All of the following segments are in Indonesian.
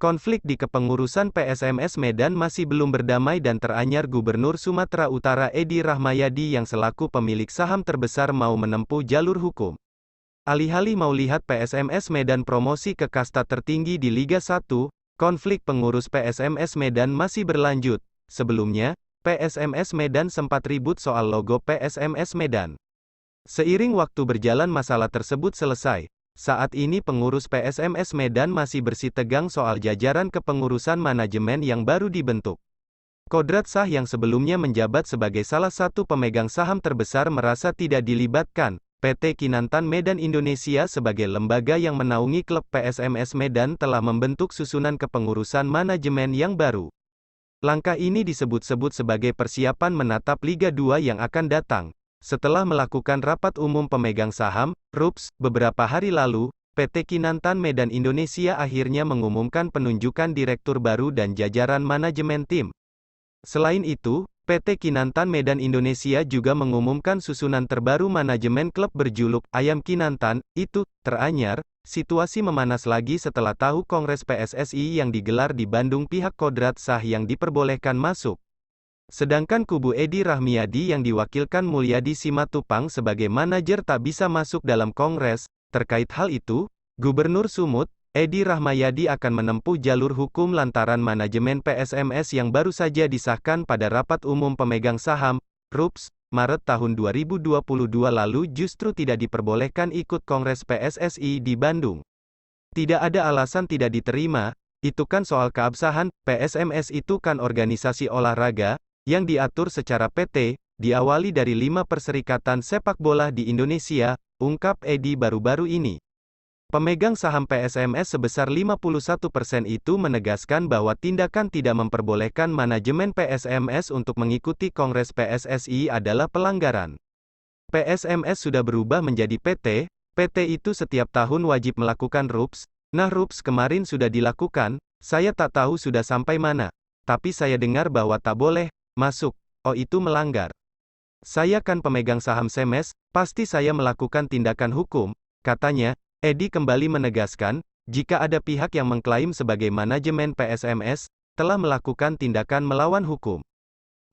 Konflik di kepengurusan PSMS Medan masih belum berdamai dan teranyar Gubernur Sumatera Utara Edi Rahmayadi yang selaku pemilik saham terbesar mau menempuh jalur hukum. Alih-alih mau lihat PSMS Medan promosi ke kasta tertinggi di Liga 1, konflik pengurus PSMS Medan masih berlanjut. Sebelumnya, PSMS Medan sempat ribut soal logo PSMS Medan. Seiring waktu berjalan masalah tersebut selesai. Saat ini pengurus PSMS Medan masih bersitegang soal jajaran kepengurusan manajemen yang baru dibentuk. Kodrat Shah yang sebelumnya menjabat sebagai salah satu pemegang saham terbesar merasa tidak dilibatkan. PT Kinantan Medan Indonesia sebagai lembaga yang menaungi klub PSMS Medan telah membentuk susunan kepengurusan manajemen yang baru. Langkah ini disebut-sebut sebagai persiapan menatap Liga 2 yang akan datang. Setelah melakukan rapat umum pemegang saham, RUPS, beberapa hari lalu, PT Kinantan Medan Indonesia akhirnya mengumumkan penunjukan direktur baru dan jajaran manajemen tim. Selain itu, PT Kinantan Medan Indonesia juga mengumumkan susunan terbaru manajemen klub berjuluk Ayam Kinantan. Itu teranyar, situasi memanas lagi setelah tahu Kongres PSSI yang digelar di Bandung pihak Kodrat Shah yang diperbolehkan masuk. Sedangkan kubu Edi Rahmayadi yang diwakilkan Mulyadi Simatupang sebagai manajer tak bisa masuk dalam kongres. Terkait hal itu, Gubernur Sumut, Edi Rahmayadi akan menempuh jalur hukum lantaran manajemen PSMS yang baru saja disahkan pada rapat umum pemegang saham, RUPS, Maret tahun 2022 lalu justru tidak diperbolehkan ikut kongres PSSI di Bandung. Tidak ada alasan tidak diterima, itu kan soal keabsahan, PSMS itu kan organisasi olahraga, yang diatur secara PT, diawali dari 5 perserikatan sepak bola di Indonesia, ungkap Edi baru-baru ini. Pemegang saham PSMS sebesar 51% itu menegaskan bahwa tindakan tidak memperbolehkan manajemen PSMS untuk mengikuti Kongres PSSI adalah pelanggaran. PSMS sudah berubah menjadi PT, PT itu setiap tahun wajib melakukan RUPS, nah RUPS kemarin sudah dilakukan, saya tak tahu sudah sampai mana, tapi saya dengar bahwa tak boleh masuk. Oh, itu melanggar. Saya kan pemegang saham Semes, pasti saya melakukan tindakan hukum, katanya. Edi kembali menegaskan, jika ada pihak yang mengklaim sebagai manajemen PSMS, telah melakukan tindakan melawan hukum.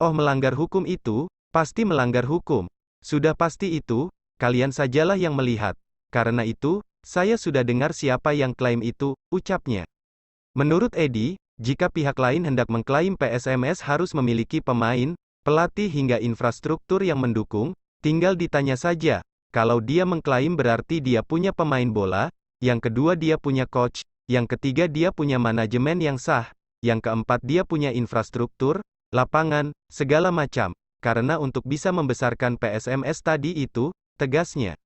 Oh, melanggar hukum itu, pasti melanggar hukum. Sudah pasti itu, kalian sajalah yang melihat. Karena itu, saya sudah dengar siapa yang klaim itu, ucapnya. Menurut Edi, jika pihak lain hendak mengklaim PSMS harus memiliki pemain, pelatih hingga infrastruktur yang mendukung, tinggal ditanya saja. Kalau dia mengklaim berarti dia punya pemain bola, yang kedua dia punya coach, yang ketiga dia punya manajemen yang sah, yang keempat dia punya infrastruktur, lapangan, segala macam. Karena untuk bisa membesarkan PSMS tadi itu, tegasnya.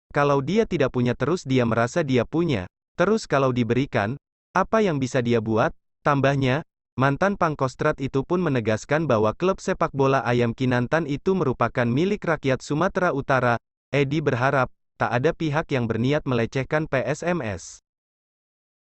Kalau dia tidak punya terus dia merasa dia punya, terus kalau diberikan, apa yang bisa dia buat? Tambahnya, mantan Pangkostrat itu pun menegaskan bahwa klub sepak bola Ayam Kinantan itu merupakan milik rakyat Sumatera Utara. Edi berharap, tak ada pihak yang berniat melecehkan PSMS.